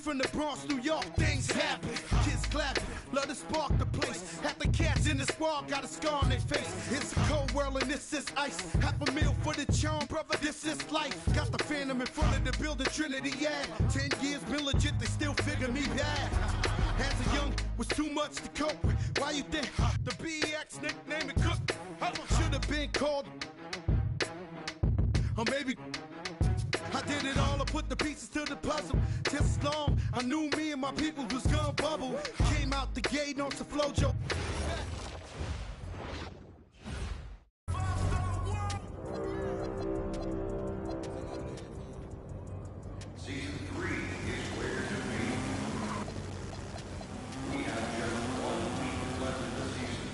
from the Bronx, New York, things happen. Kids clapping, love to spark the place. Half the cats in the squad got a scar on their face. It's a cold world and this is ice. Half a meal for the charm, brother, this is life. Got the Phantom in front of the building, Trinity, yeah. 10 years been legit, they still figure me bad. As a young, was too much to cope with. Why you think the BX nickname it Cook? Should have been called, or maybe I did it all, I put the pieces to the puzzle. Just as long, I knew me and my people was gonna bubble. Came out the gate on some flojo. Season 3 is where to be. We have just 1 week left in the season.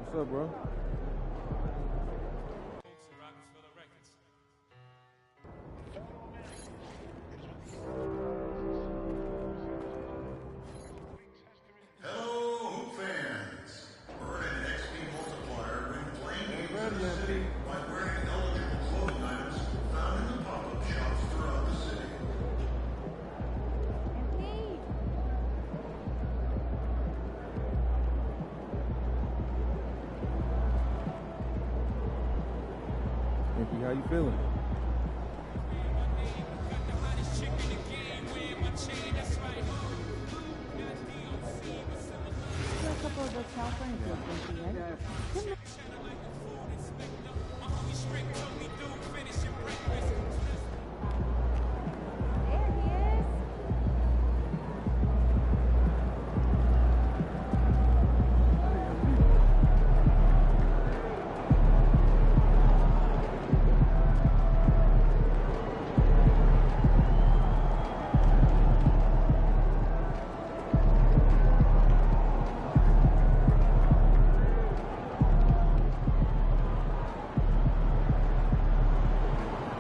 What's up, bro? Hello, Hoop fans! Earn an XP multiplier when playing games in the city by wearing eligible clothing items found in the pop-up shops throughout the city. Empty, how you feeling? A couple of those California fields, right? There he is.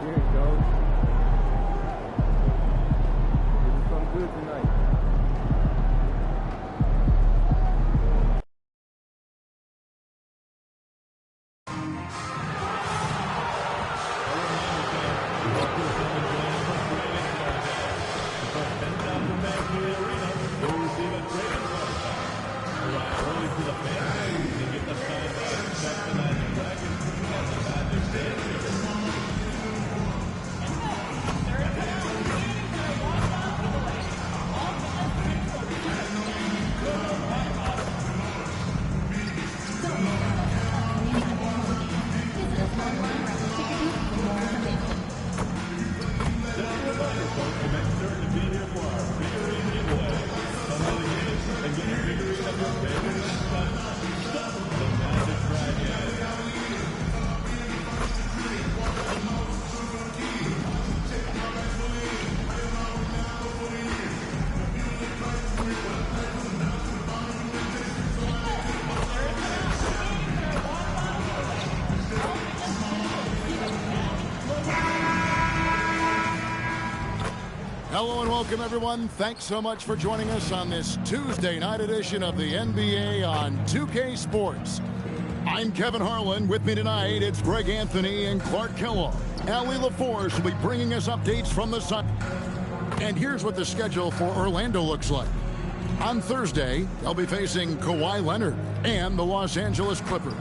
Here it goes. This is something good tonight. Hello and welcome, everyone. Thanks so much for joining us on this Tuesday night edition of the NBA on 2K Sports. I'm Kevin Harlan. With me tonight, it's Greg Anthony and Clark Kellogg. Allie LaForce will be bringing us updates from the sun. And here's what the schedule for Orlando looks like. On Thursday, they'll be facing Kawhi Leonard and the Los Angeles Clippers.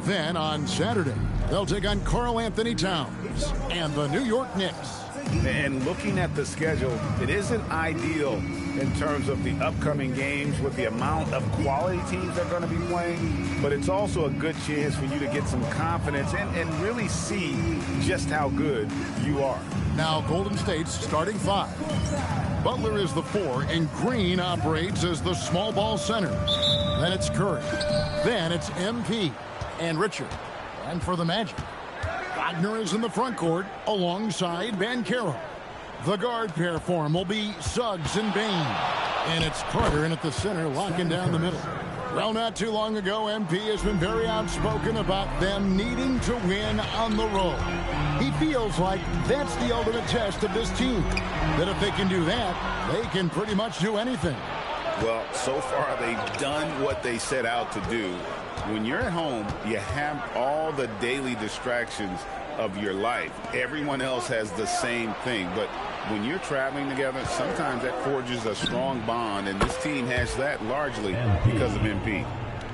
Then on Saturday, they'll take on Karl Anthony Towns and the New York Knicks. And looking at the schedule, it isn't ideal in terms of the upcoming games with the amount of quality teams they're going to be playing, but it's also a good chance for you to get some confidence and really see just how good you are. Now Golden State's starting five. Butler is the 4, and Green operates as the small ball center. Then it's Curry. Then it's MP and Richard. And for the Magic, Wagner is in the front court alongside Banchero. The guard pair for him will be Suggs and Bane. And it's Carter in at the center, locking down the middle. Well, not too long ago, MP has been very outspoken about them needing to win on the road. He feels like that's the ultimate test of this team. That if they can do that, they can pretty much do anything. Well, so far they've done what they set out to do. When you're at home, you have all the daily distractions of your life. Everyone else has the same thing. But when you're traveling together, sometimes that forges a strong bond, and this team has that largely because of MP.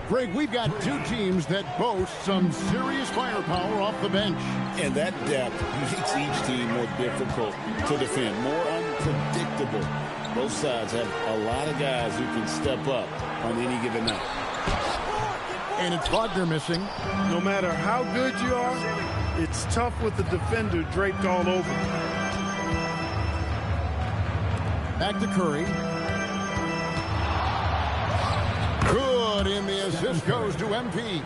Greg, we've got two teams that boast some serious firepower off the bench. And that depth makes each team more difficult to defend, more unpredictable. Both sides have a lot of guys who can step up on any given night. And it's Wagner missing. No matter how good you are, it's tough with the defender draped all over. Back to Curry. Good, and the assist goes to MP.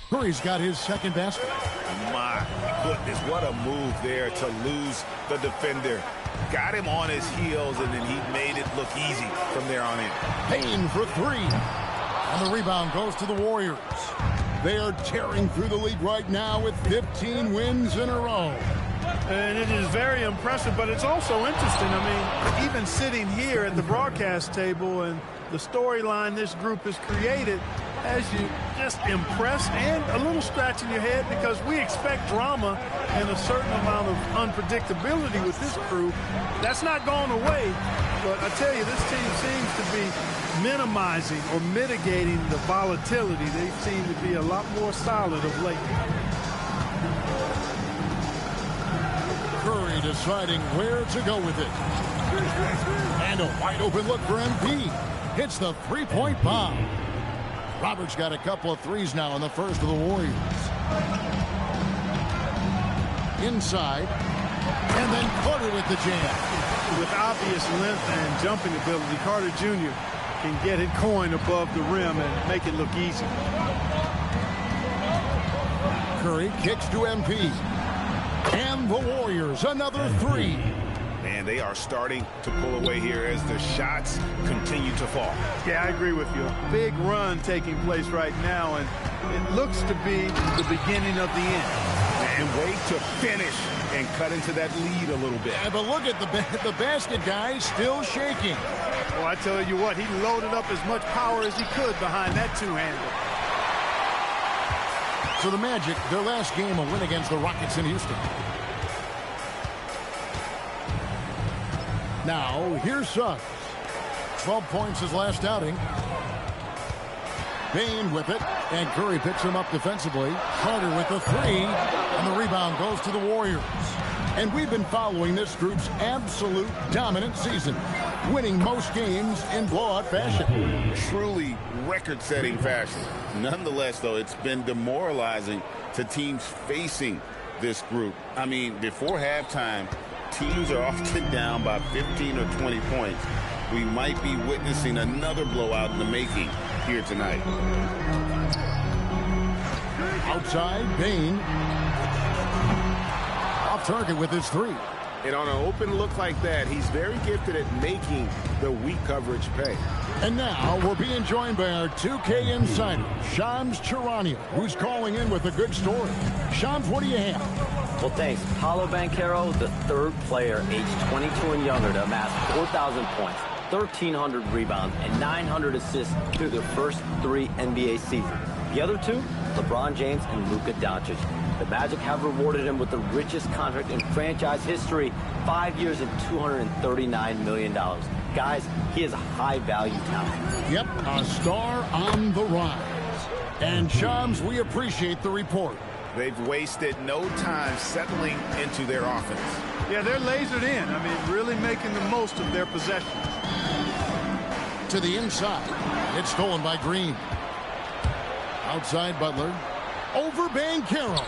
Curry's got his second basket. My goodness, what a move there to lose the defender. Got him on his heels, and then he made it look easy from there on in. Payne for 3. And the rebound goes to the Warriors. They are tearing through the league right now with 15 wins in a row. And it is very impressive, but it's also interesting. I mean, even sitting here at the broadcast table and the storyline this group has created has you just impressed and a little scratch in your head, because we expect drama and a certain amount of unpredictability with this crew. That's not going away, but I tell you, this team seems to be minimizing or mitigating the volatility. They seem to be a lot more solid of late. Curry deciding where to go with it. And a wide open look for MP. Hits the three-point bomb. Roberts got a couple of threes now in the first of the Warriors. Inside. And then Carter with the jam. With obvious length and jumping ability, Carter Jr. can get it going above the rim and make it look easy. Curry kicks to MP. And the Warriors, another 3. And they are starting to pull away here as the shots continue to fall. Yeah, I agree with you. A big run taking place right now, and it looks to be the beginning of the end. And way to finish and cut into that lead a little bit. Yeah, but look at the basket guy still shaking. Well, I tell you what, he loaded up as much power as he could behind that two-hander. So the Magic, their last game, a win against the Rockets in Houston. Now, here's Suggs. 12 points his last outing. Bane with it, and Curry picks him up defensively. Carter with the 3, and the rebound goes to the Warriors. And we've been following this group's absolute dominant season, winning most games in blowout fashion. Truly record-setting fashion. Nonetheless, though, it's been demoralizing to teams facing this group. I mean, before halftime, teams are often down by 15 or 20 points. We might be witnessing another blowout in the making here tonight. Outside, Bane. Off target with his 3. And on an open look like that, he's very gifted at making the weak coverage pay. And now we're being joined by our 2K insider, Shams Charania, who's calling in with a good story. Shams, what do you have? Well, thanks. Paolo Banchero, the third player aged 22 and younger to amass 4,000 points, 1,300 rebounds, and 900 assists through their first 3 NBA seasons. The other 2, LeBron James and Luka Doncic. The Magic have rewarded him with the richest contract in franchise history, 5 years and $239 million. Guys, he is a high-value talent. Yep, a star on the rise. And Shams, we appreciate the report. They've wasted no time settling into their offense. Yeah, they're lasered in. I mean, really making the most of their possessions. To the inside. It's stolen by Green. Outside Butler. Over Banchero.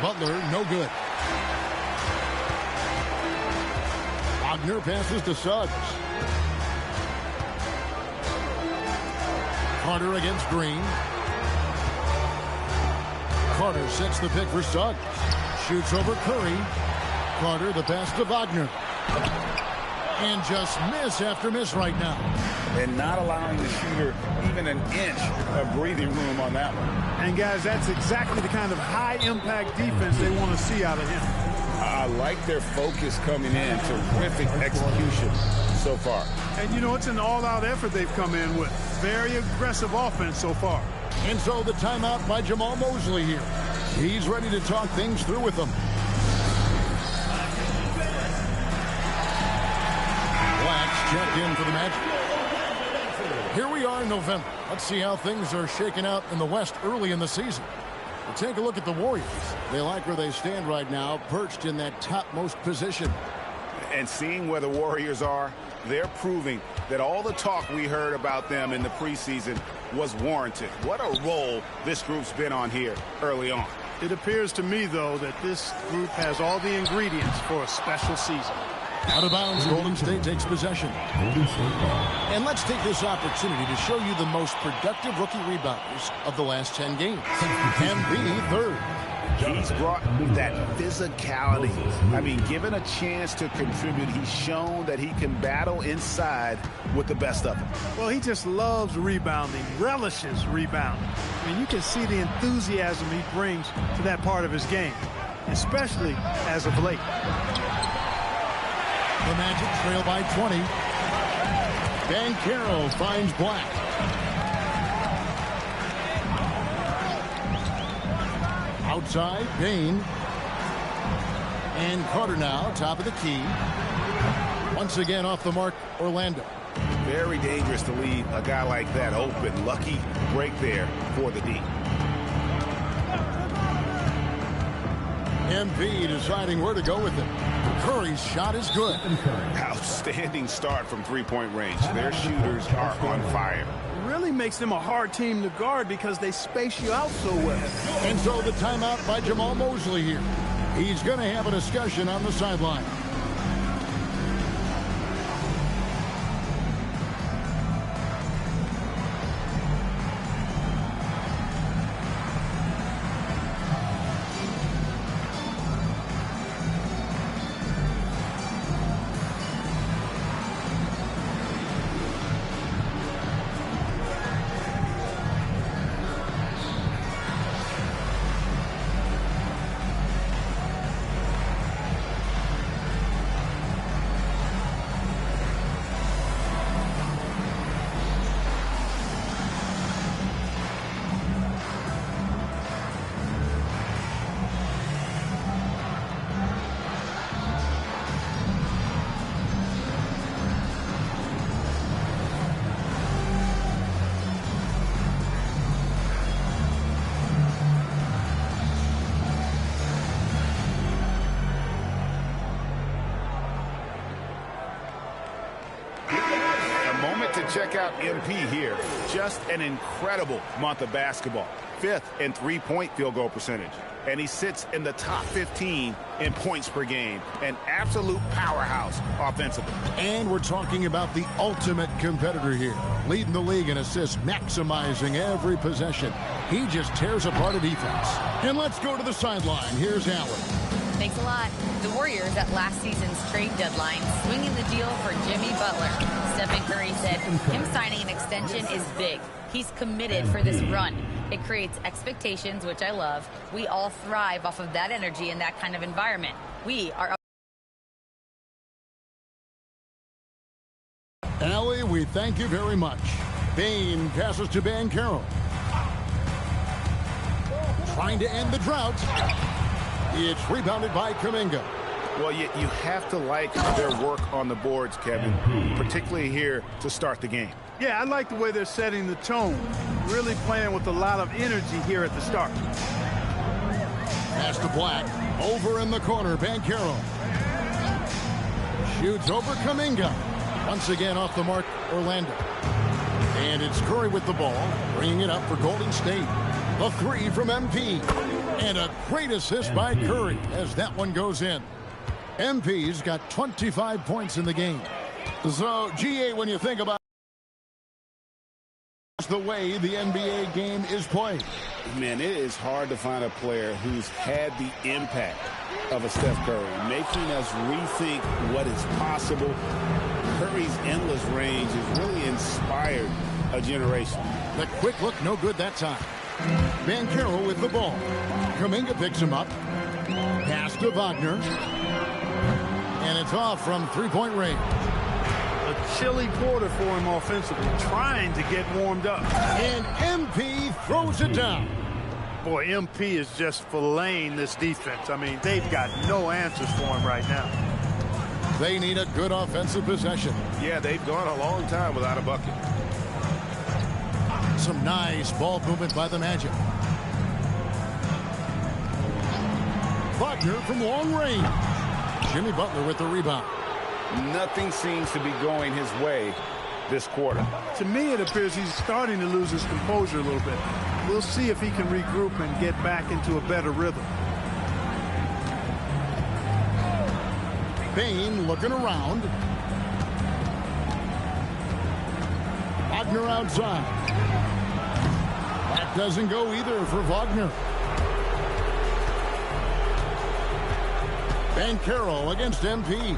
Butler, no good. Wagner passes to Suggs. Carter against Green. Carter sets the pick for Suggs. Shoots over Curry. Carter, the pass to Wagner. And just miss after miss right now. And not allowing the shooter even an inch of breathing room on that one. And, guys, that's exactly the kind of high-impact defense they want to see out of him. I like their focus coming in. Terrific execution so far. And, you know, it's an all-out effort they've come in with. Very aggressive offense so far. And so the timeout by Jamal Mosley here. He's ready to talk things through with them. Blacks checked in for the Magic. Here we are in November. Let's see how things are shaking out in the West early in the season. We'll take a look at the Warriors. They like where they stand right now, perched in that topmost position. And seeing where the Warriors are, they're proving that all the talk we heard about them in the preseason was warranted. What a role this group's been on here early on. It appears to me, though, that this group has all the ingredients for a special season. Out of bounds, Golden State takes possession. And let's take this opportunity to show you the most productive rookie rebounders of the last 10 games. Embiid, third. He's brought that physicality. I mean, given a chance to contribute, he's shown that he can battle inside with the best of them. Well, he just loves rebounding, relishes rebounding. I mean, you can see the enthusiasm he brings to that part of his game, especially as of late. The Magic trail by 20. Banchero finds Black. Outside, Payne. And Carter now, top of the key. Once again off the mark, Orlando. Very dangerous to leave a guy like that open. Lucky break there for the D. Embiid deciding where to go with it. Curry's shot is good. Outstanding start from three-point range. Their shooters are on fire. Really makes them a hard team to guard because they space you out so well. And so the timeout by Jamal Mosley here. He's going to have a discussion on the sideline. Check out MP here. Just an incredible month of basketball. 5th in three-point field goal percentage. And he sits in the top 15 in points per game. An absolute powerhouse offensively. And we're talking about the ultimate competitor here. Leading the league in assists, maximizing every possession. He just tears apart a defense. And let's go to the sideline. Here's Allen. Thanks a lot. The Warriors at last season's trade deadline swinging the deal for Jimmy Butler. Stephen Curry said him signing an extension is big. He's committed for this run. It creates expectations, which I love. We all thrive off of that energy in that kind of environment. We are. Allie, we thank you very much. Payne passes to Banchero. Trying to end the drought. It's rebounded by Kuminga. Well, you have to like their work on the boards, Kevin, particularly here to start the game. Yeah, I like the way they're setting the tone. Really playing with a lot of energy here at the start. Pass to Black. Over in the corner, Banchero. Shoots over Kuminga. Once again off the mark, Orlando. And it's Curry with the ball, bringing it up for Golden State. A three from MP. And a great assist by Curry as that one goes in. MP's got 25 points in the game. So, GA, when you think about the way the NBA game is played. Man, it is hard to find a player who's had the impact of a Steph Curry, making us rethink what is possible. Curry's endless range has really inspired a generation. The quick look, no good that time. Banchero with the ball. Kuminga picks him up. Pass to Wagner. And it's off from three-point range. A chilly quarter for him offensively, trying to get warmed up. And MP throws it down. Boy, MP is just filleting this defense. I mean, they've got no answers for him right now. They need a good offensive possession. Yeah, they've gone a long time without a bucket. Some nice ball movement by the Magic. Wagner from long range. Jimmy Butler with the rebound. Nothing seems to be going his way this quarter. To me, it appears he's starting to lose his composure a little bit. We'll see if he can regroup and get back into a better rhythm. Bane looking around. Wagner outside. That doesn't go either for Wagner. Banchero against MP.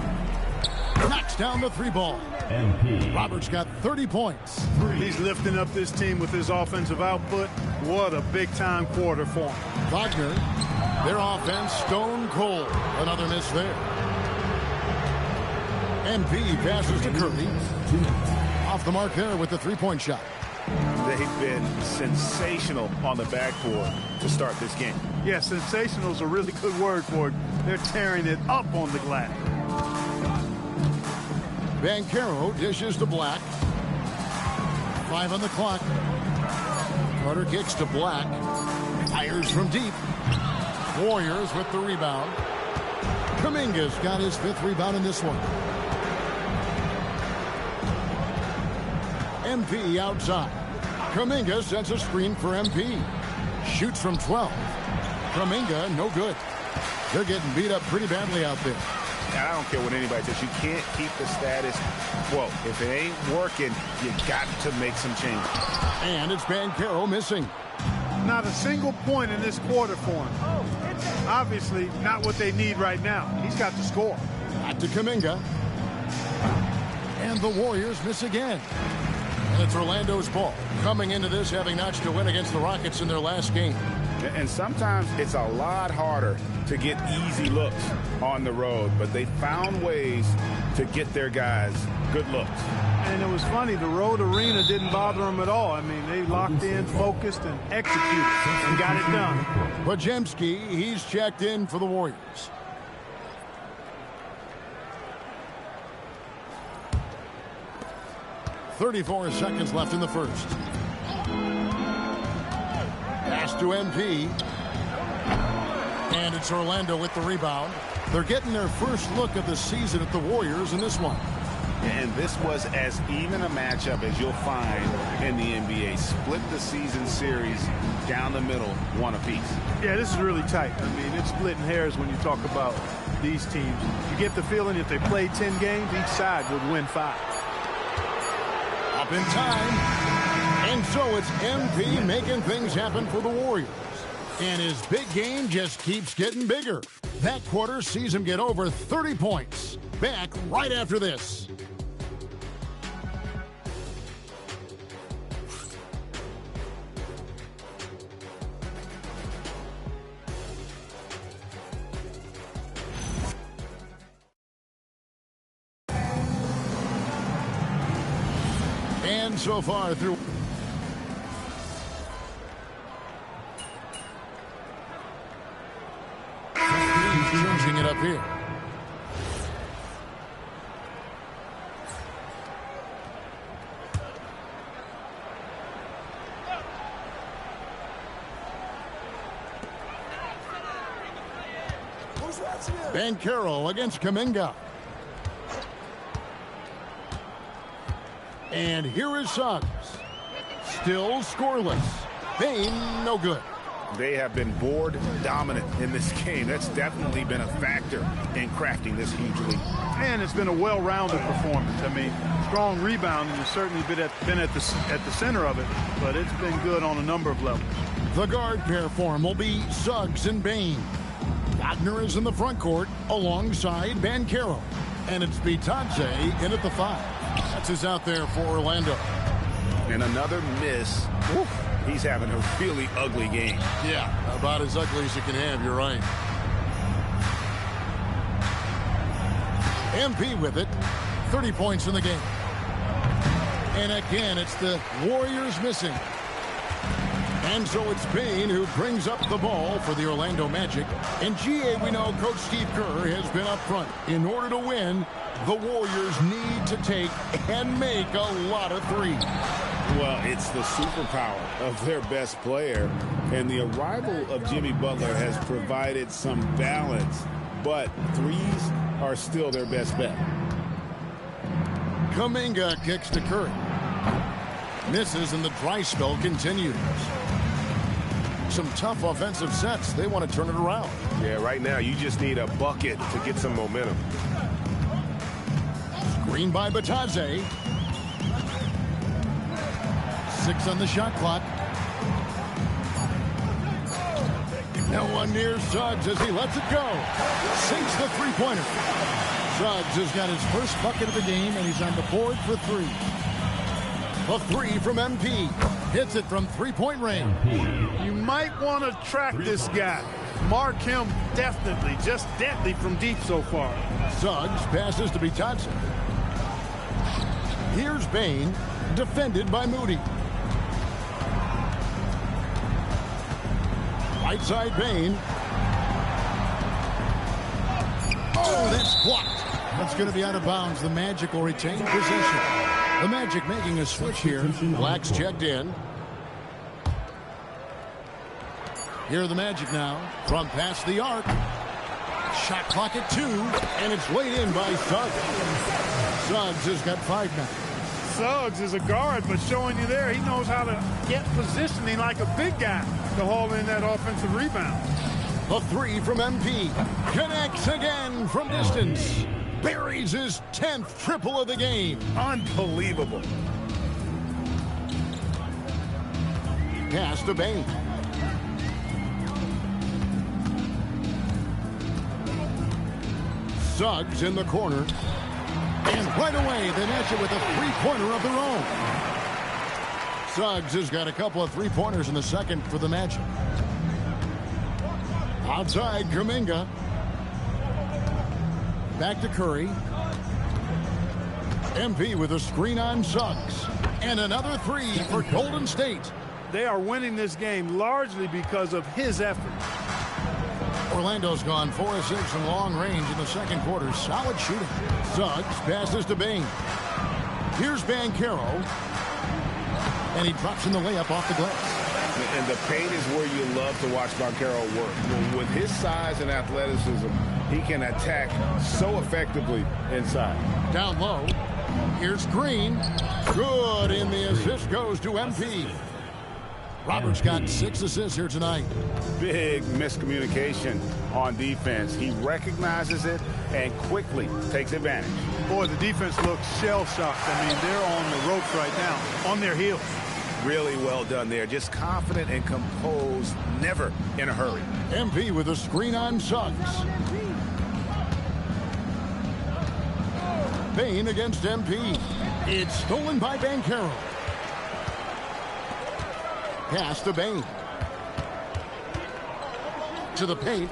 Knocks down the three ball. MP. Roberts got 30 points. He's lifting up this team with his offensive output. What a big-time quarter for him. Wagner, their offense stone cold. Another miss there. MP passes to Curry. Off the mark there with the three-point shot. They've been sensational on the backboard to start this game. Yeah, sensational is a really good word for it. They're tearing it up on the glass. Banchero dishes to Black. 5 on the clock. Carter kicks to Black. Fires from deep. Warriors with the rebound. Kuminga's got his 5th rebound in this one. MP outside. Kuminga sends a screen for MP. Shoots from 12. Kuminga, no good. They're getting beat up pretty badly out there. And I don't care what anybody says. You can't keep the status quo. If it ain't working, you got to make some changes. And it's Banchero missing. Not a single point in this quarter for him. Obviously, not what they need right now. He's got to score. Back to Kuminga. And the Warriors miss again. And it's Orlando's ball. Coming into this, having notched a win against the Rockets in their last game. And sometimes it's a lot harder to get easy looks on the road, but they found ways to get their guys good looks. And it was funny, the road arena didn't bother them at all. I mean, they locked in, focused, and executed, and got it done. Podziemski, he's checked in for the Warriors. .34 seconds left in the first. Pass to MP. And it's Orlando with the rebound. They're getting their first look of the season at the Warriors in this one. And this was as even a matchup as you'll find in the NBA. Split the season series down the middle, one apiece. Yeah, this is really tight. I mean, it's splitting hairs when you talk about these teams. You get the feeling if they played 10 games, each side would win 5. Up in time. And so it's MP making things happen for the Warriors. And his big game just keeps getting bigger. That quarter sees him get over 30 points. Back right after this. And so far through changing it up here. Banchero against Kuminga. And here is Suggs. Still scoreless. Bane, no good. They have been board dominant in this game. That's definitely been a factor in crafting this huge lead. And it's been a well-rounded performance. I mean, strong rebounding has certainly been at the center of it, but it's been good on a number of levels. The guard pair form will be Suggs and Bane. Wagner is in the front court alongside Banchero. And it's Bitadze in at the 5. That's his out there for Orlando. And another miss. Oof. He's having a really ugly game. Yeah, about as ugly as you can have, you're right. MP with it. 30 points in the game. And again, it's the Warriors missing. And so it's Bane who brings up the ball for the Orlando Magic. And GA, we know Coach Steve Kerr has been up front. In order to win, the Warriors need to take and make a lot of threes. Well, it's the superpower of their best player, and the arrival of Jimmy Butler has provided some balance, but threes are still their best bet. Kuminga kicks to Curry. Misses, and the dry spell continues. Some tough offensive sets. They want to turn it around. Yeah, right now you just need a bucket to get some momentum. Screen by Bitadze. 6 on the shot clock. No one near Suggs as he lets it go. Sinks the three-pointer. Suggs has got his first bucket of the game, and he's on the board for 3. A 3 from MP. Hits it from three-point range. You might want to track this guy. Mark him definitely, just deadly from deep so far. Suggs passes to Bitadze. Here's Bane, defended by Moody. Right side Bane. Oh, that's blocked. That's going to be out of bounds. The Magic will retain possession. The Magic making a switch here. Black's checked in. Here are the Magic now from past the arc. Shot clock at 2, and it's laid in by Suggs. Suggs has got 5 now. Suggs is a guard, but showing you there, he knows how to get positioning like a big guy to haul in that offensive rebound. A 3 from MP. Connects again from distance. Buries his 10th triple of the game. Unbelievable. Pass to Bane. Suggs in the corner. And right away, they match it with a three-pointer of their own. Suggs has got a couple of three-pointers in the second for the Magic. Outside, Kuminga. Back to Curry. MP with a screen on Suggs. And another 3 for Golden State. They are winning this game largely because of his effort. Orlando's gone 4 of 6 from long range in the second quarter. Solid shooting. Suggs passes to Bane. Here's Banchero. And he drops in the layup off the glass. And the paint is where you love to watch Banchero work. With his size and athleticism, he can attack so effectively inside. Down low. Here's Green. Good, and the assist goes to MP. Roberts got 6 assists here tonight. Big miscommunication on defense. He recognizes it and quickly takes advantage. Boy, the defense looks shell-shocked. I mean, they're on the ropes right now, on their heels. Really well done there. Just confident and composed, never in a hurry. MP with a screen on Suggs. Bane against MP. It's stolen by Banchero. Pass to Bane. To the paint.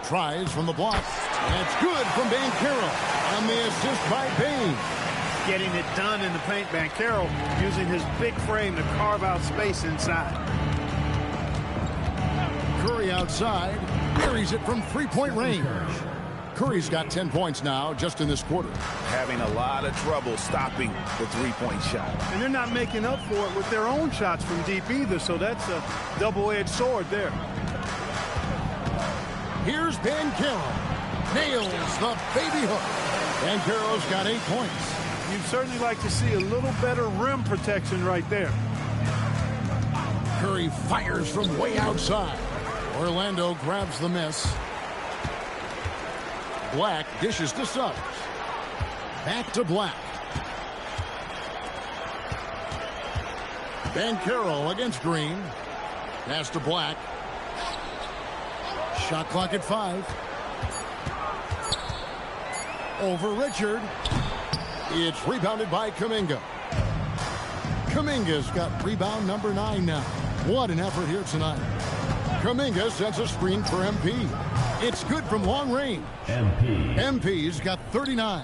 Tries from the block. That's good from Banchero. And the assist by Bane. Getting it done in the paint. Banchero using his big frame to carve out space inside. Curry outside. Buries it from three-point range. Curry's got 10 points now just in this quarter. Having a lot of trouble stopping the three-point shot. And they're not making up for it with their own shots from deep either, so that's a double-edged sword there. Here's Banchero. Nails the baby hook. Banchero's got 8 points. You'd certainly like to see a little better rim protection right there. Curry fires from way outside. Orlando grabs the miss. Black dishes to Suggs. Back to Black. Banchero against Green. Pass to Black. Shot clock at 5. Over Richard. It's rebounded by Kuminga. Kuminga's got rebound number 9 now. What an effort here tonight. Kuminga sets a screen for MP. It's good from long range. MP's got 39.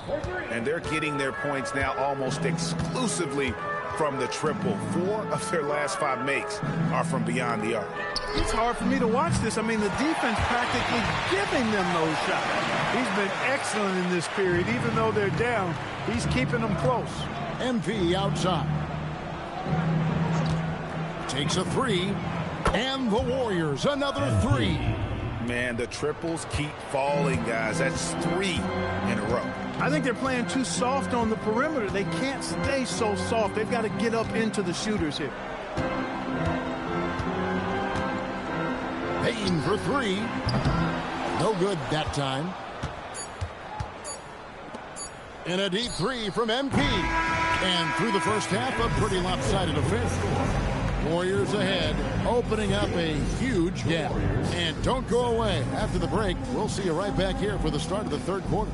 And they're getting their points now almost exclusively from the triple. 4 of their last 5 makes are from beyond the arc. It's hard for me to watch this. I mean, the defense practically giving them those shots. He's been excellent in this period. Even though they're down, he's keeping them close. MP outside. Takes a 3. And the Warriors, another 3. Man, the triples keep falling, guys. That's 3 in a row. I think they're playing too soft on the perimeter. They can't stay so soft. They've got to get up into the shooters here. Payne for 3. No good that time. And a deep 3 from MP. And through the first half, a pretty lopsided affair. Warriors ahead, opening up a huge gap. And don't go away. After the break, we'll see you right back here for the start of the third quarter.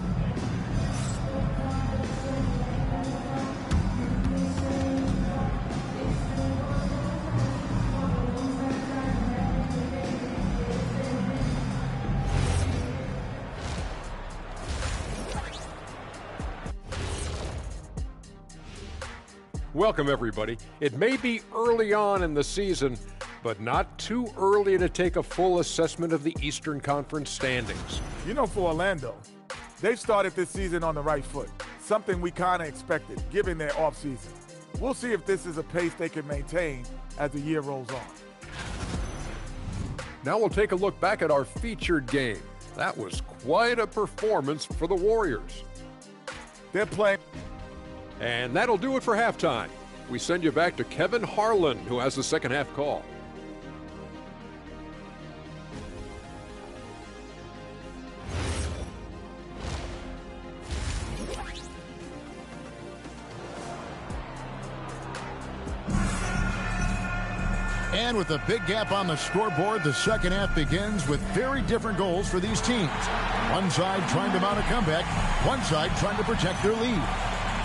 Welcome, everybody. It may be early on in the season, but not too early to take a full assessment of the Eastern Conference standings. You know, for Orlando, they've started this season on the right foot, something we kind of expected, given their offseason. We'll see if this is a pace they can maintain as the year rolls on. Now we'll take a look back at our featured game. That was quite a performance for the Warriors. They're playing. And that'll do it for halftime. We send you back to Kevin Harlan, who has the second half call. And with a big gap on the scoreboard, the second half begins with very different goals for these teams. One side trying to mount a comeback, one side trying to protect their lead.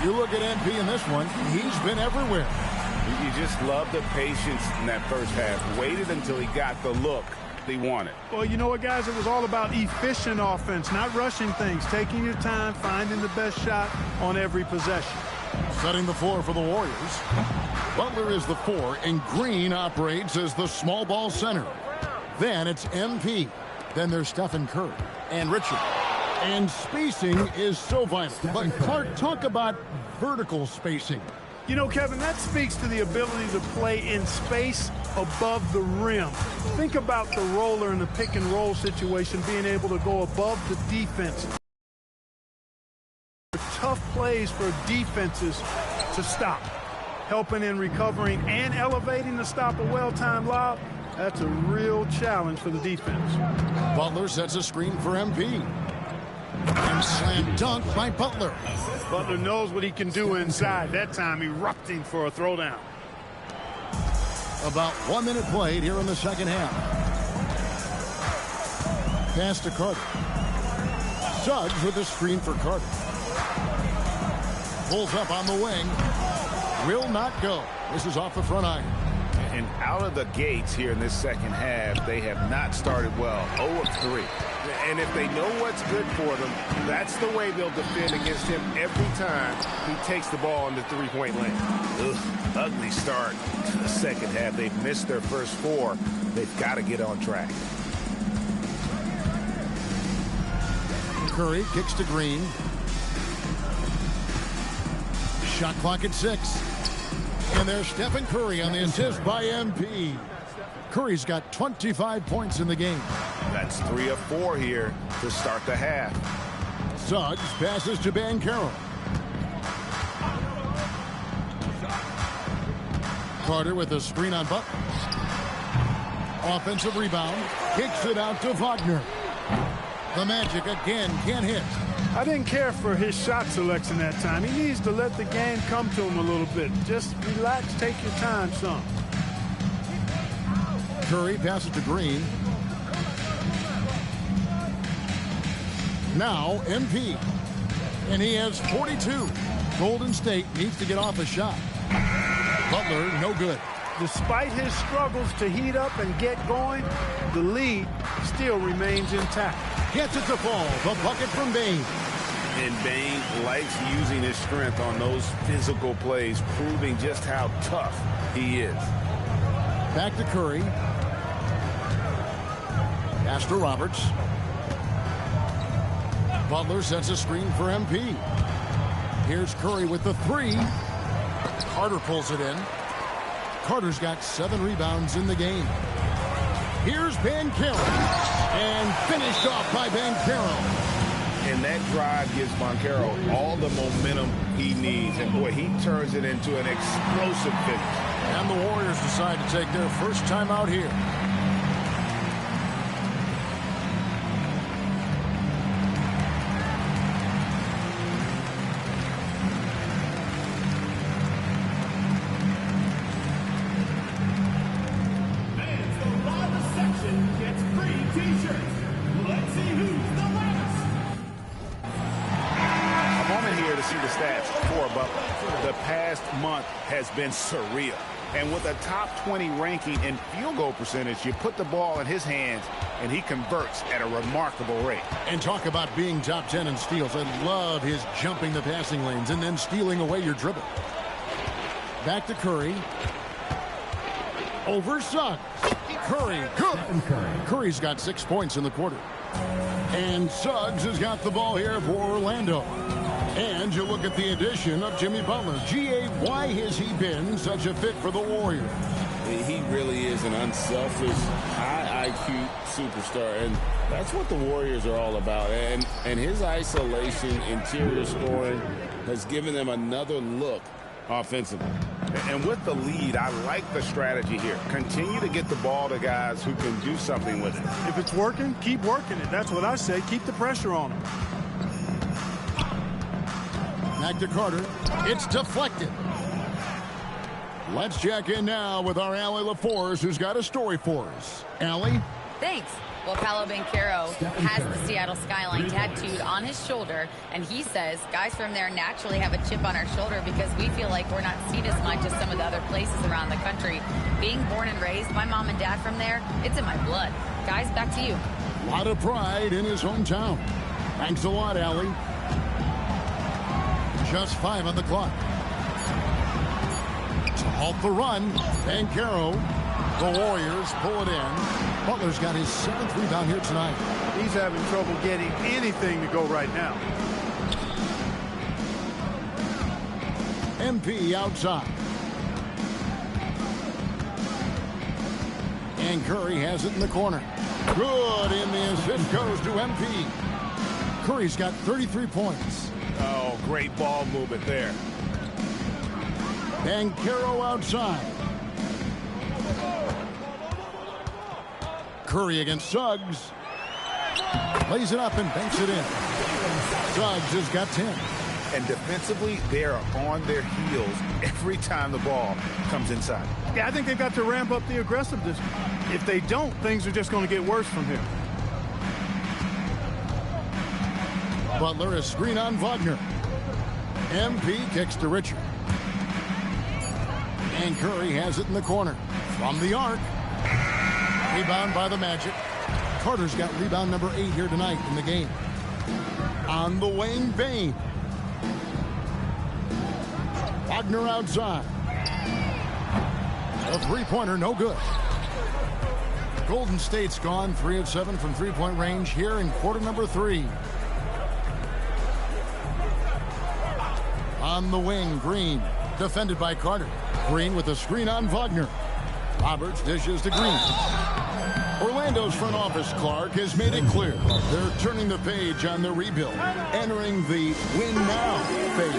You look at MP in this one, he's been everywhere. You just love the patience in that first half. Waited until he got the look they wanted. Well, you know what, guys? It was all about efficient offense, not rushing things, taking your time, finding the best shot on every possession. Setting the floor for the Warriors. Butler is the 4, and Green operates as the small ball center. Then it's MP. Then there's Stephen Curry and Richard. And spacing is so vital. But Clark, talk about vertical spacing. You know, Kevin, that speaks to the ability to play in space above the rim. Think about the roller in the pick and roll situation, being able to go above the defense. Tough plays for defenses to stop. Helping in recovering and elevating to stop a well-timed lob. That's a real challenge for the defense. Butler sets a screen for MP. And slam dunk by Butler. Butler knows what he can do inside. That time erupting for a throwdown. About 1 minute played here in the second half. Pass to Carter. Suggs with the screen for Carter. Pulls up on the wing. Will not go. This is off the front iron. And out of the gates here in this second half, they have not started well. 0 of 3. And if they know what's good for them, that's the way they'll defend against him every time he takes the ball in the three-point lane. Ugh, ugly start to the second half. They've missed their first 4. They've got to get on track. Curry kicks to Green. Shot clock at 6. And there's Stephen Curry on the assist by MP. Curry's got 25 points in the game. That's 3 of 4 here to start the half. Suggs passes to Banchero. Carter with a screen on Butler. Offensive rebound. Kicks it out to Wagner. The Magic again can't hit. I didn't care for his shot selection that time. He needs to let the game come to him a little bit. Just relax, take your time some. Curry passes to Green. Now MP. And he has 42. Golden State needs to get off a shot. Butler, no good. Despite his struggles to heat up and get going, the lead still remains intact. Gets it to fall. The bucket from Bane. And Bane likes using his strength on those physical plays, proving just how tough he is. Back to Curry. Pass to Roberts. Butler sets a screen for MP. Here's Curry with the 3. Carter pulls it in. Carter's got 7 rebounds in the game. Here's Banchero. And finished off by Banchero. And that drive gives Banchero all the momentum he needs. And, boy, he turns it into an explosive finish. And the Warriors decide to take their first time out here. Has been surreal. And with a top 20 ranking in field goal percentage, you put the ball in his hands and he converts at a remarkable rate. And talk about being top 10 in steals. I love his jumping the passing lanes and then stealing away your dribble. Back to Curry. Over Suggs. Curry, good. Curry's got 6 points in the quarter. And Suggs has got the ball here for Orlando. And you look at the addition of Jimmy Butler. G.A., why has he been such a fit for the Warriors? He really is an unselfish, high IQ superstar, and that's what the Warriors are all about. And his isolation, interior scoring has given them another look offensively. And with the lead, I like the strategy here. Continue to get the ball to guys who can do something with it. If it's working, keep working it. That's what I say. Keep the pressure on him. Back to Carter. It's deflected. Let's check in now with our Allie LaForce, who's got a story for us. Allie? Thanks. Well, Paolo Banchero has the Seattle skyline tattooed on his shoulder, and he says guys from there naturally have a chip on our shoulder because we feel like we're not seen as much as some of the other places around the country. Being born and raised, my mom and dad from there, it's in my blood. Guys, back to you. A lot of pride in his hometown. Thanks a lot, Allie. Just 5 on the clock. To halt the run, Banchero. The Warriors pull it in. Butler's got his 7th rebound here tonight. He's having trouble getting anything to go right now. MP outside. And Curry has it in the corner. Good, and the assist goes to MP. Curry's got 33 points. Oh, great ball movement there. Banchero outside. Curry against Suggs. Lays it up and banks it in. Suggs has got 10. And defensively, they are on their heels every time the ball comes inside. Yeah, I think they've got to ramp up the aggressiveness. If they don't, things are just going to get worse from here. Butler, a screen on Wagner. MP kicks to Richard. And Curry has it in the corner. From the arc. Rebound by the Magic. Carter's got rebound number 8 here tonight in the game. On the wing, Bane. Wagner outside. A three-pointer, no good. Golden State's gone 3 of 7 from three-point range here in quarter number 3. On the wing, Green, defended by Carter. Green with a screen on Wagner. Roberts dishes to Green. Orlando's front office, Clark, has made it clear they're turning the page on the rebuild, entering the win now phase.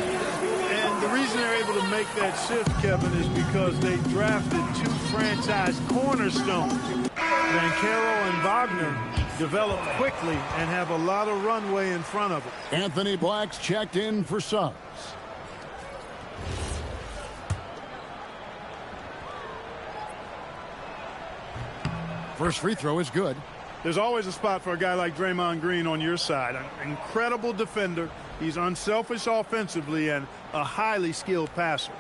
And the reason they're able to make that shift, Kevin, is because they drafted 2 franchise cornerstones. Banchero and Wagner develop quickly and have a lot of runway in front of them. Anthony Black's checked in for subs. First free throw is good. There's always a spot for a guy like Draymond Green on your side. An incredible defender. He's unselfish offensively and a highly skilled passer.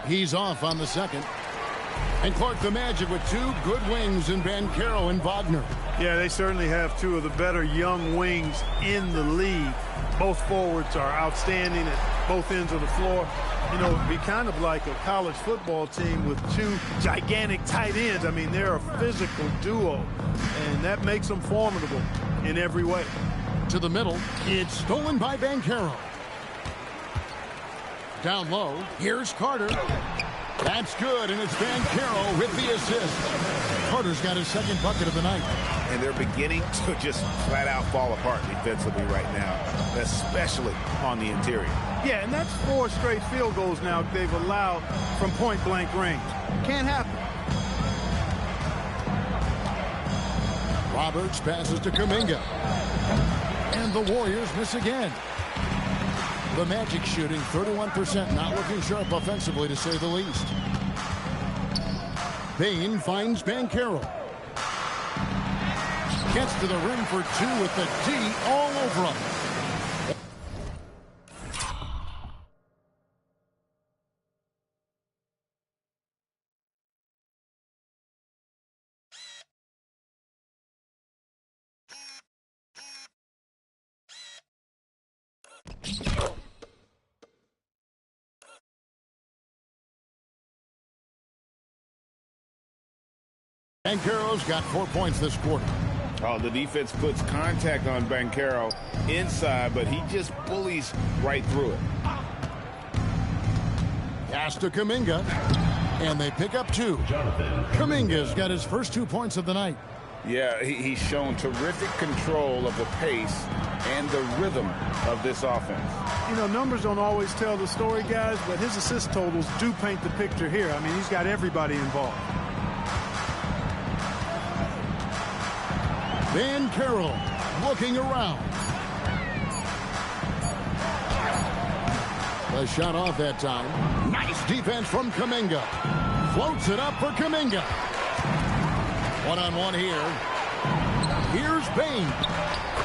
He's off on the second. And Clark, the Magic with 2 good wings in Banchero and Wagner. Yeah, they certainly have 2 of the better young wings in the league. Both forwards are outstanding at both ends of the floor. You know, it'd be kind of like a college football team with 2 gigantic tight ends. I mean, they're a physical duo, and that makes them formidable in every way. To the middle, it's stolen by Banchero. Down low, here's Carter. That's good, and it's Banchero with the assist. Carter's got his second bucket of the night. And they're beginning to just flat out fall apart defensively right now, especially on the interior. Yeah, and that's 4 straight field goals now they've allowed from point-blank range. Can't happen. Roberts passes to Kuminga. And the Warriors miss again. The Magic shooting 31%, not looking sharp offensively, to say the least. Bane finds Banchero. Gets to the rim for 2 with the D all over him. Banchero's got 4 points this quarter. Oh, the defense puts contact on Banchero inside, but he just bullies right through it. Pass to Kuminga, and they pick up 2. Kuminga's got his first 2 points of the night. Yeah, he's shown terrific control of the pace and the rhythm of this offense. You know, numbers don't always tell the story, guys, but his assist totals do paint the picture here. I mean, he's got everybody involved. Banchero looking around. The shot off that time. Nice defense from Kuminga. Floats it up for Kuminga. One-on-one here. Here's Bane.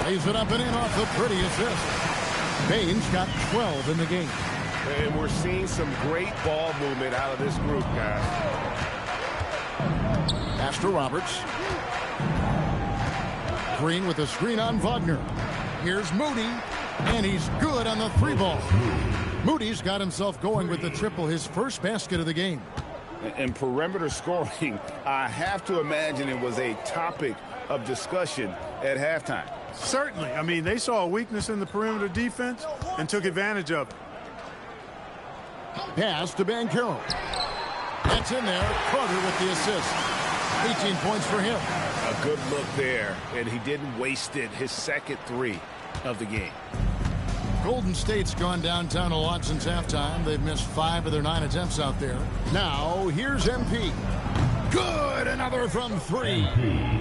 Lays it up and in off the pretty assist. Bane's got 12 in the game. And we're seeing some great ball movement out of this group, guys. Pass to Roberts. Green with a screen on Wagner. Here's Moody, and he's good on the 3-ball. Moody's got himself going with the triple, his first basket of the game. And perimeter scoring, I have to imagine it was a topic of discussion at halftime. Certainly. I mean, they saw a weakness in the perimeter defense and took advantage of it. Pass to Banchero. That's in there. Carter with the assist. 18 points for him. A good look there, and he didn't waste it. His second 3 of the game. Golden State's gone downtown a lot since halftime. They've missed 5 of their 9 attempts out there. Now, here's MP. Good! Another from 3.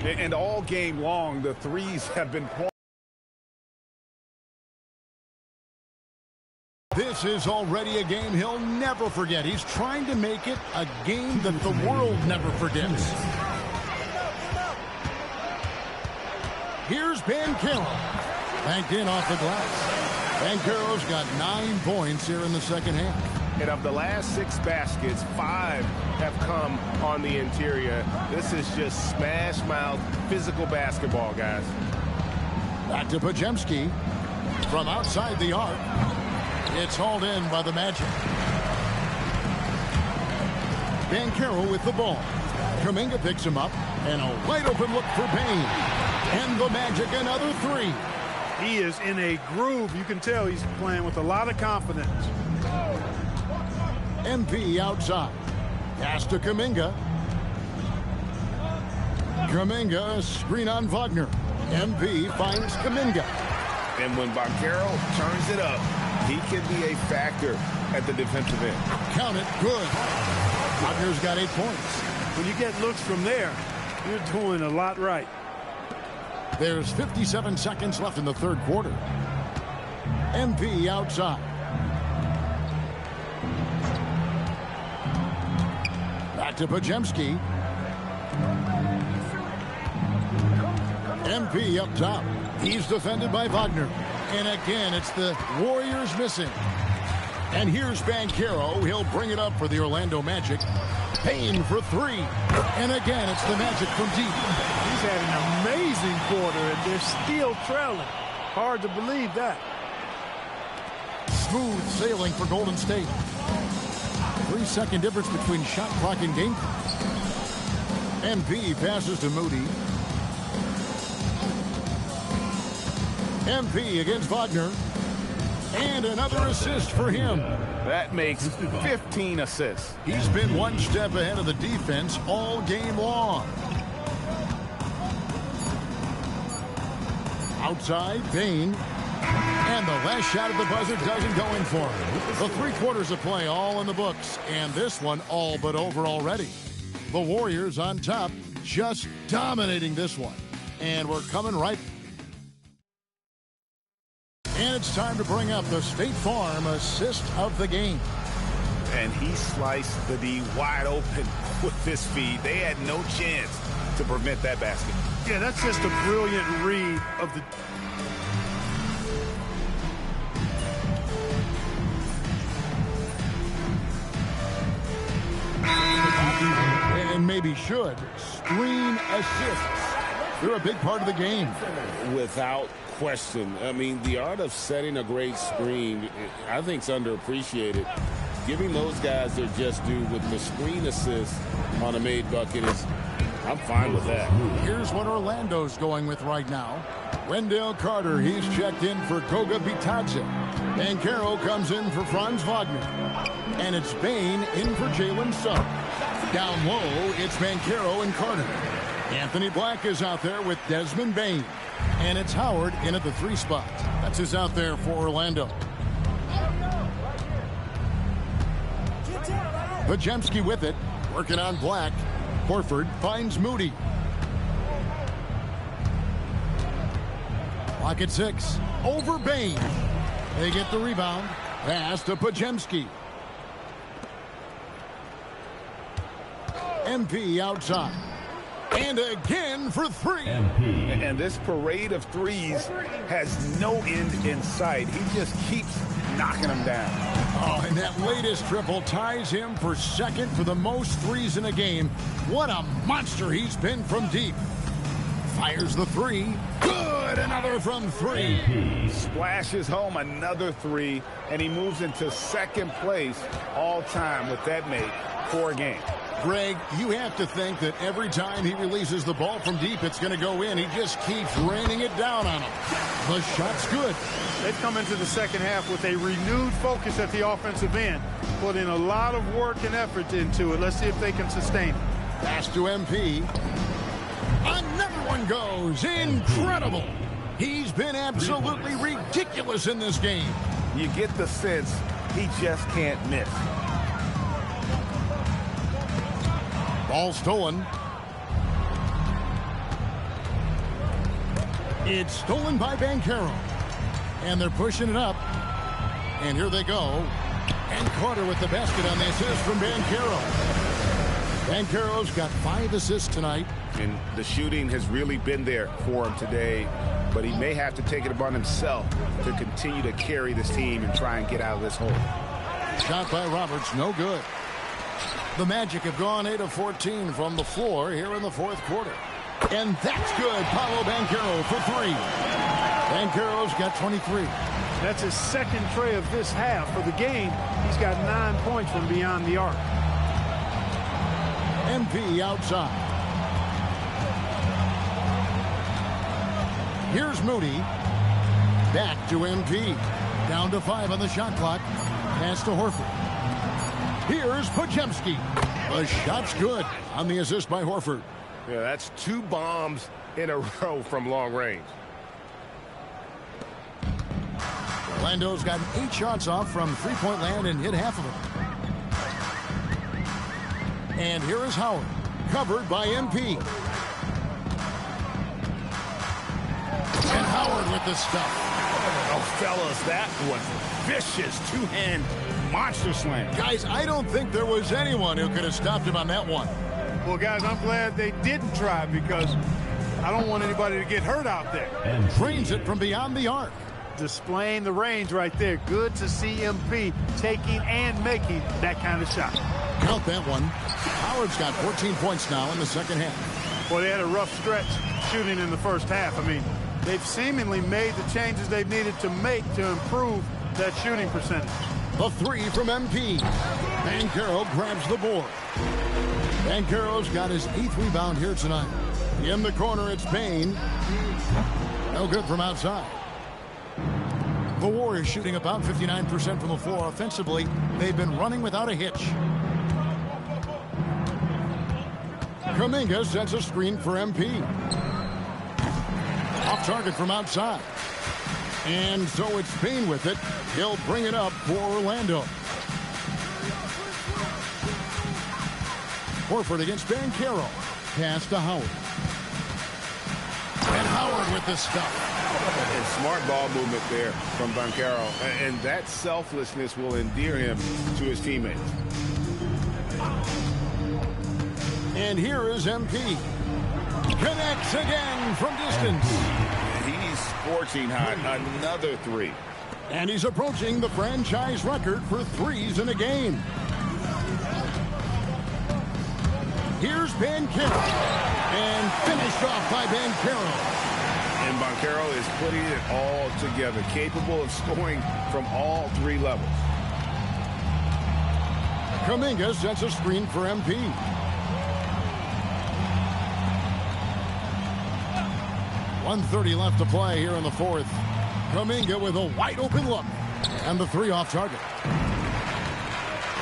And all game long, the threes have been pouring. This is already a game he'll never forget. He's trying to make it a game that the world never forgets. Here's Banchero. Banked in off the glass. Banchero's got 9 points here in the second half. And of the last 6 baskets, 5 have come on the interior. This is just smash mouth physical basketball, guys. Back to Podziemski. From outside the arc. It's hauled in by the Magic. Banchero with the ball. Kuminga picks him up. And a wide open look for Bane. And the Magic another 3. He is in a groove. You can tell he's playing with a lot of confidence. MP outside. Pass to Kuminga. Kuminga, screen on Wagner. MP finds Kuminga. And when Banchero turns it up, he can be a factor at the defensive end. Count it, good. Wagner's got 8 points. When you get looks from there, you're doing a lot right. There's 57 seconds left in the third quarter. MP outside. Back to Podziemski. MP up top. He's defended by Wagner. And again, it's the Warriors missing. And here's Banchero. He'll bring it up for the Orlando Magic. Payne for 3. And again, it's the Magic from deep. He's had an amazing quarter, and they're still trailing. Hard to believe that. Smooth sailing for Golden State. 3-second difference between shot clock and game clock. MP passes to Moody. MP against Wagner. And another assist for him. That makes 15 assists. He's been one step ahead of the defense all game long. Outside, Payne. And the last shot at the buzzer doesn't go in for him. The 3 quarters of play all in the books. And this one all but over already. The Warriors on top, just dominating this one. And we're coming right. And it's time to bring up the State Farm assist of the game. And he sliced the D wide open with this feed. They had no chance to prevent that basket. Yeah, that's just a brilliant read of the... And maybe should. Screen assists. They're a big part of the game. Without question. I mean, the art of setting a great screen, I think, is underappreciated. Giving those guys their just due with the screen assist on a made bucket is, I'm fine with that. Here's what Orlando's going with right now. Wendell Carter, he's checked in for Goga Bitadze. Banchero comes in for Franz Wagner. And it's Payne in for Jalen Suggs. Down low, it's Banchero and Carter. Anthony Black is out there with Desmond Bane. And it's Howard in at the 3 spot. That's who's out there for Orlando. Podziemski with it. Working on Black. Horford finds Moody. Black at 6. Over Bane. They get the rebound. Pass to Podziemski. MP outside. And again for 3. And this parade of threes has no end in sight. He just keeps knocking them down. Oh, and that latest triple ties him for second for the most threes in a game. What a monster he's been from deep. Fires the 3. Good, another from 3. Splashes home another 3, and he moves into second place all time with that made for a game. Greg, you have to think that every time he releases the ball from deep, it's going to go in. He just keeps raining it down on him. The shot's good. They've come into the second half with a renewed focus at the offensive end. Put in a lot of work and effort into it. Let's see if they can sustain it. Pass to MP. Another one goes. Incredible. He's been absolutely ridiculous in this game. You get the sense he just can't miss. Ball stolen. It's stolen by Banchero. And they're pushing it up. And here they go. And Carter with the basket on the assist from Banchero. Banchero's got 5 assists tonight. And the shooting has really been there for him today. But he may have to take it upon himself to continue to carry this team and try and get out of this hole. Shot by Roberts, no good. The Magic have gone 8 of 14 from the floor here in the fourth quarter. And that's good. Paolo Banchero for 3. Banchero's got 23. That's his second tray of this half. For the game, he's got 9 points from beyond the arc. MP outside. Here's Moody. Back to MP. Down to 5 on the shot clock. Pass to Horford. Here's Podziemski. The shot's good on the assist by Horford. Yeah, that's 2 bombs in a row from long range. Orlando's gotten 8 shots off from three-point land and hit half of them. And here is Howard, covered by MP. And Howard with the stuff. Oh, fellas, that was vicious. 2-hand monster slam. Guys, I don't think there was anyone who could have stopped him on that one. Well, guys, I'm glad they didn't try because I don't want anybody to get hurt out there. And drains it from beyond the arc. Displaying the range right there. Good to see MP taking and making that kind of shot. Count that one. Howard's got 14 points now in the second half. Well, they had a rough stretch shooting in the first half. I mean, they've seemingly made the changes they've needed to make to improve that shooting percentage. The 3 from MP. Banchero grabs the board. Banchero's got his 8th rebound here tonight. In the corner, it's Payne. No good from outside. The Warriors shooting about 59% from the floor offensively. They've been running without a hitch. Kuminga sets a screen for MP. Off target from outside. And so it's Payne with it. He'll bring it up for Orlando. Horford against Banchero. Pass to Howard. And Howard with the stuff. And smart ball movement there from Banchero. And that selflessness will endear him to his teammates. And here is MP. Connects again from distance. He's scorching hot. Another 3. And he's approaching the franchise record for 3s in a game. Here's Banchero. And finished off by Banchero. And Banchero is putting it all together, capable of scoring from all 3 levels. Kuminga sets a screen for MP. .130 left to play here in the fourth. Kuminga with a wide open look. And the 3 off target.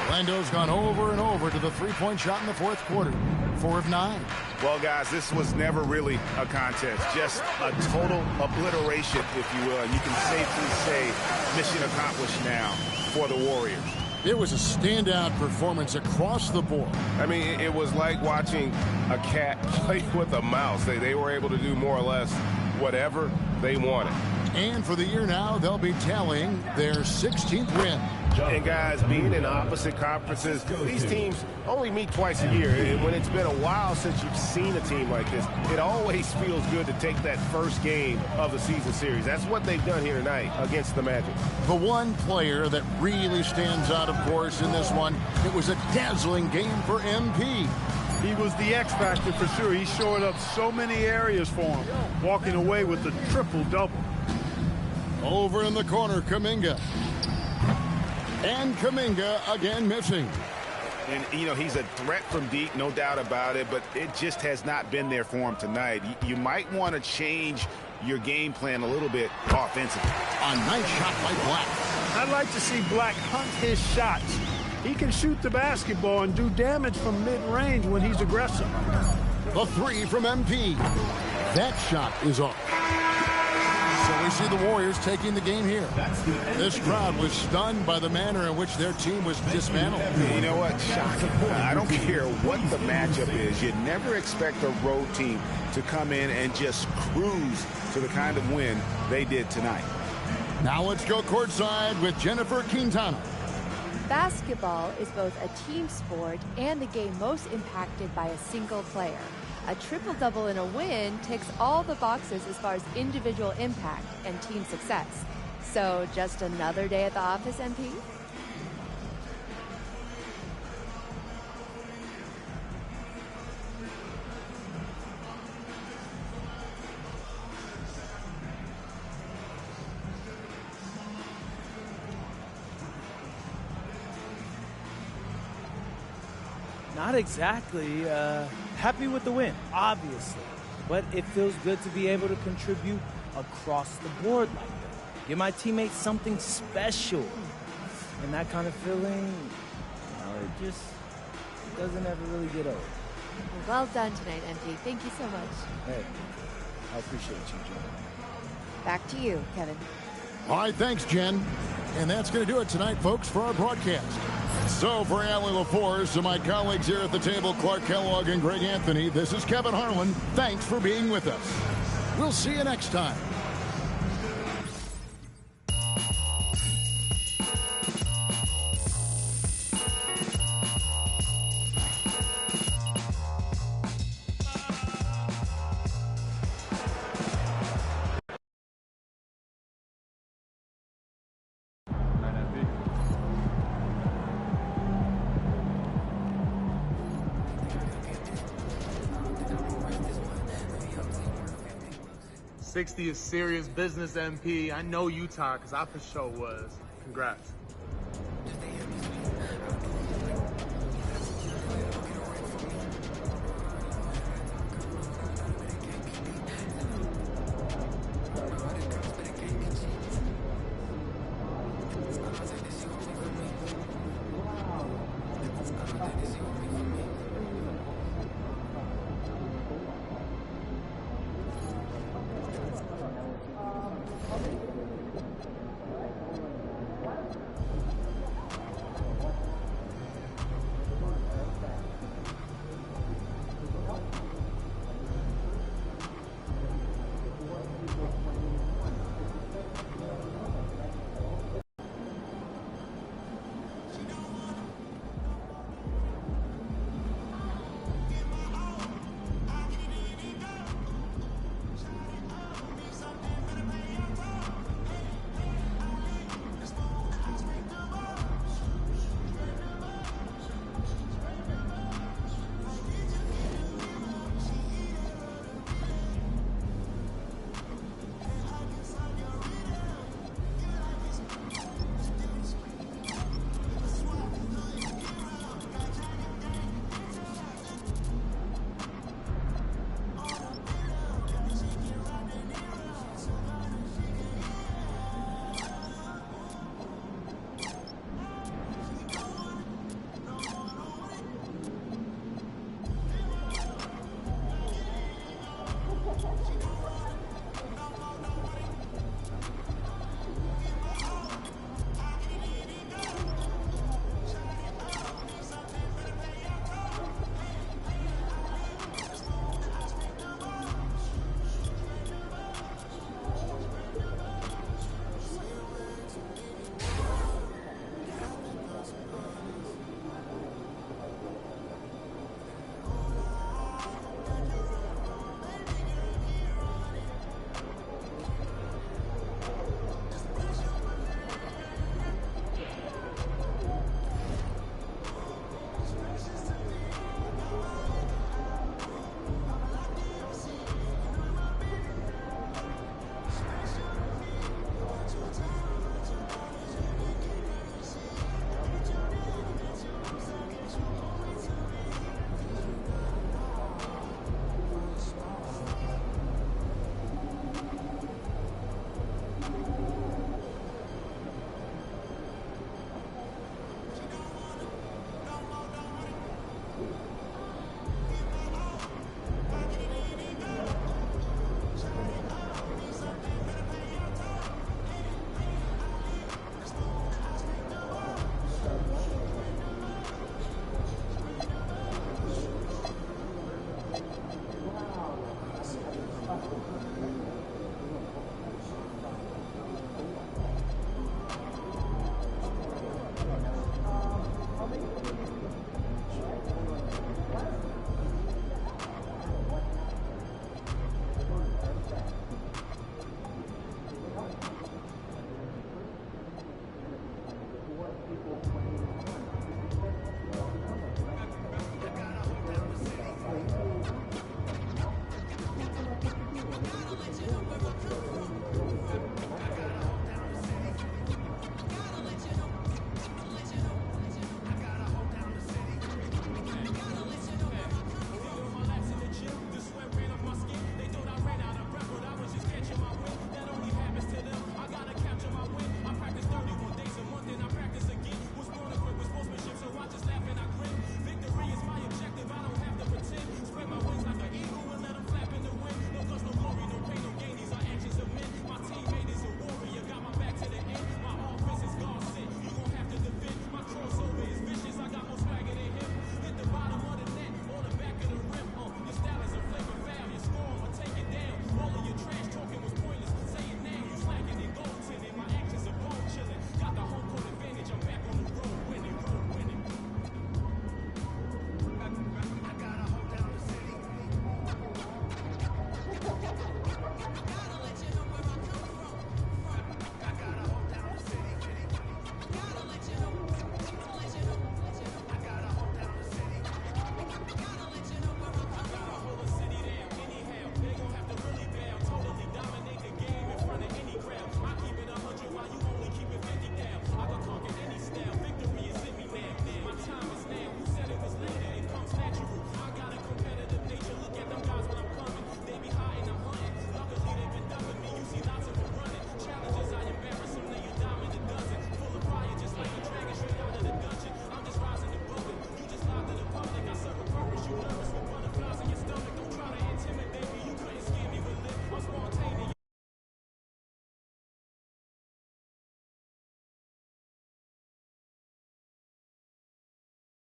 Orlando's gone over and over to the 3-point shot in the fourth quarter. 4 of 9. Well, guys, this was never really a contest. Just a total obliteration, if you will. And you can safely say mission accomplished now for the Warriors. It was a standout performance across the board. I mean, it was like watching a cat play with a mouse. They were able to do more or less whatever they wanted. And for the year now, they'll be tallying their 16th win. And guys, being in opposite conferences, these teams only meet twice a year. And when it's been a while since you've seen a team like this, it always feels good to take that first game of the season series. That's what they've done here tonight against the Magic. The one player that really stands out, of course, in this one, it was a dazzling game for MP. He was the X factor for sure. He showed up so many areas for him, walking away with the triple-double. Over in the corner, Kuminga. And Kuminga again missing. And, you know, he's a threat from deep, no doubt about it, but it just has not been there for him tonight. You might want to change your game plan a little bit offensively. A nice shot by Black. I'd like to see Black hunt his shots. He can shoot the basketball and do damage from mid-range when he's aggressive. The 3 from MP. That shot is off. So we see the Warriors taking the game here. This crowd was stunned by the manner in which their team was dismantled. You know what? I don't care what the matchup is. You never expect a road team to come in and just cruise to the kind of win they did tonight. Now let's go courtside with Jennifer Quintana. Basketball is both a team sport and the game most impacted by a single player. A triple-double in a win ticks all the boxes as far as individual impact and team success. So just another day at the office, MP? Not exactly happy with the win, obviously, but it feels good to be able to contribute across the board like that. give my teammates something special. And that kind of feeling, it just doesn't ever really get old. Well done tonight, MJ. Thank you so much. Hey, I appreciate you, Jen. Back to you, Kevin. All right, thanks, Jen. And that's going to do it tonight, folks, for our broadcast. So for Allie LaForce and my colleagues here at the table, Clark Kellogg and Greg Anthony, this is Kevin Harlan. Thanks for being with us. We'll see you next time. '60 is serious business, MP. I know Utah, because I for sure was. Congrats.